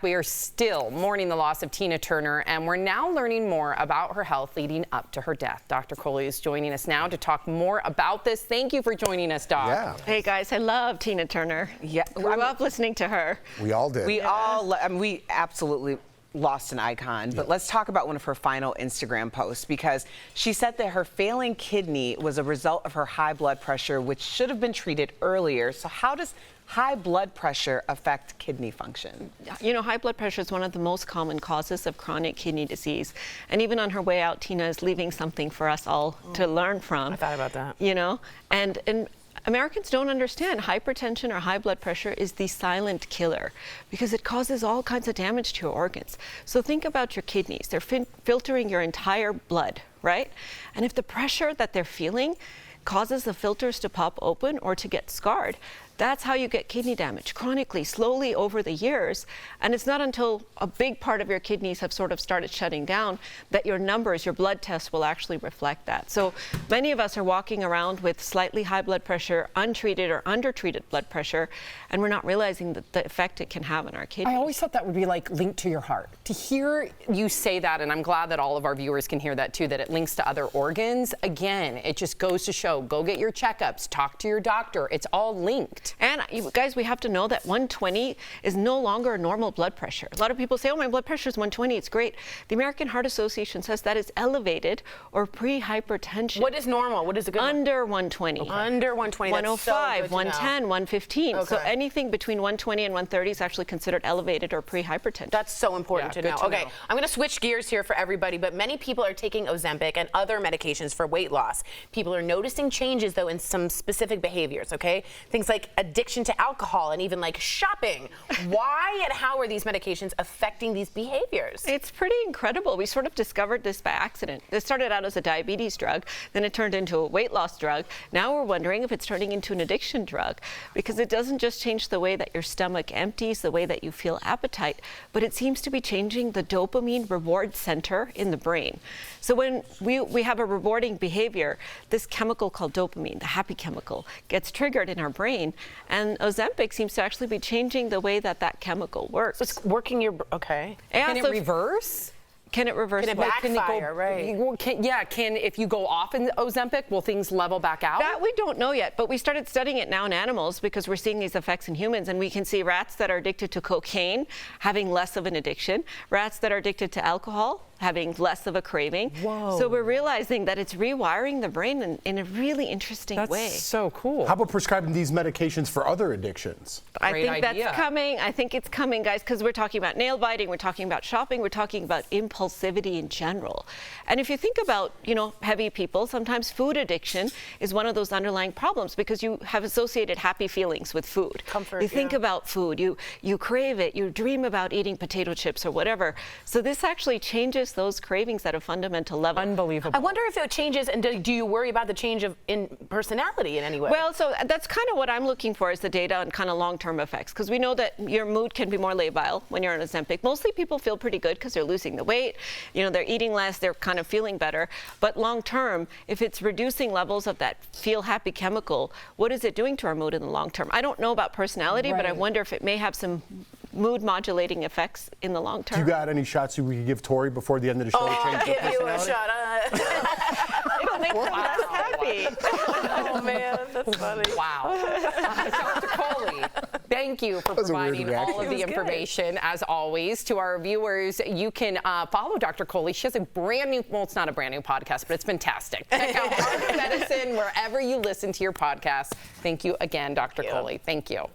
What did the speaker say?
We are still mourning the loss of Tina Turner, and we're now learning more about her health leading up to her death. Dr. Kohli is joining us now to talk more about this. Thank you for joining us, Doc. Yeah. Hey guys, I love Tina Turner. Yeah, Grew up listening to her. We all did. We all, I mean, we absolutely lost an icon. But let's talk about one of her final Instagram posts, because she said that her failing kidney was a result of her high blood pressure, which should have been treated earlier. So how does high blood pressure affect kidney function? You know, high blood pressure is one of the most common causes of chronic kidney disease. And even on her way out, Tina is leaving something for us all to learn from. I thought about that. You know, and Americans don't understand hypertension or high blood pressure is the silent killer because it causes all kinds of damage to your organs. So think about your kidneys. They're filtering your entire blood, right? And if the pressure that they're feeling causes the filters to pop open or to get scarred, that's how you get kidney damage, chronically, slowly over the years. And it's not until a big part of your kidneys have sort of started shutting down that your numbers, your blood tests will actually reflect that. So many of us are walking around with slightly high blood pressure, untreated or undertreated blood pressure, and we're not realizing the effect it can have on our kidneys. I always thought that would be like linked to your heart. To hear you say that, and I'm glad that all of our viewers can hear that too, that it links to other organs, again, it just goes to show, go get your checkups, talk to your doctor, it's all linked. And you guys, we have to know that 120 is no longer a normal blood pressure. A lot of people say, oh, my blood pressure is 120, it's great. The American Heart Association says that is elevated or pre-hypertension. What is normal? What is a good Under 120. Okay. Under 120. 105, 110, 115. Okay. So anything between 120 and 130 is actually considered elevated or pre-hypertension. That's so important to know. Okay, I'm going to switch gears here for everybody, but many people are taking Ozempic and other medications for weight loss. People are noticing changes, though, in some specific behaviors, okay? Things like addiction to alcohol and even like shopping. Why and how are these medications affecting these behaviors? It's pretty incredible. We sort of discovered this by accident. It started out as a diabetes drug, then it turned into a weight loss drug. Now we're wondering if it's turning into an addiction drug, because it doesn't just change the way that your stomach empties, the way that you feel appetite, but it seems to be changing the dopamine reward center in the brain. So when we have a rewarding behavior, this chemical called dopamine, the happy chemical, gets triggered in our brain, and Ozempic seems to actually be changing the way that that chemical works. So it's working your, okay. Can it reverse? Can it reverse? Can it backfire, right? If you go off in Ozempic, will things level back out? That we don't know yet, but we started studying it now in animals because we're seeing these effects in humans, and we can see rats that are addicted to cocaine having less of an addiction, rats that are addicted to alcohol having less of a craving. Whoa. So we're realizing that it's rewiring the brain in a really interesting way. That's so cool. How about prescribing these medications for other addictions? I Great think idea. that's coming. I think it's coming, guys, because we're talking about nail biting, we're talking about shopping, we're talking about impulsivity in general. And if you think about, you know, heavy people, sometimes food addiction is one of those underlying problems because you have associated happy feelings with food. Comfort, you think about food, you crave it, you dream about eating potato chips or whatever. So this actually changes those cravings at a fundamental level. Unbelievable. I wonder if it changes, and do you worry about the change in personality in any way? Well, so that's kind of what I'm looking for is the data on kind of long-term effects, because we know that your mood can be more labile when you're on Ozempic. Mostly people feel pretty good because they're losing the weight, you know, they're eating less, they're kind of feeling better. But long-term, if it's reducing levels of that feel-happy chemical, what is it doing to our mood in the long term? I don't know about personality, but I wonder if it may have some mood modulating effects in the long term. You got any shots we could give Tori before the end of the show to change her give you a personality? shot. It'll make them less happy. Oh man, that's funny. Wow. Dr. Kohli, thank you for was a weird providing all of reaction. the information, as always. To our viewers, you can follow Dr. Kohli. She has a brand new, well, it's not a brand new podcast, but it's fantastic. Check out Art of Medicine wherever you listen to your podcast. Thank you again, Dr. Kohli. Thank you.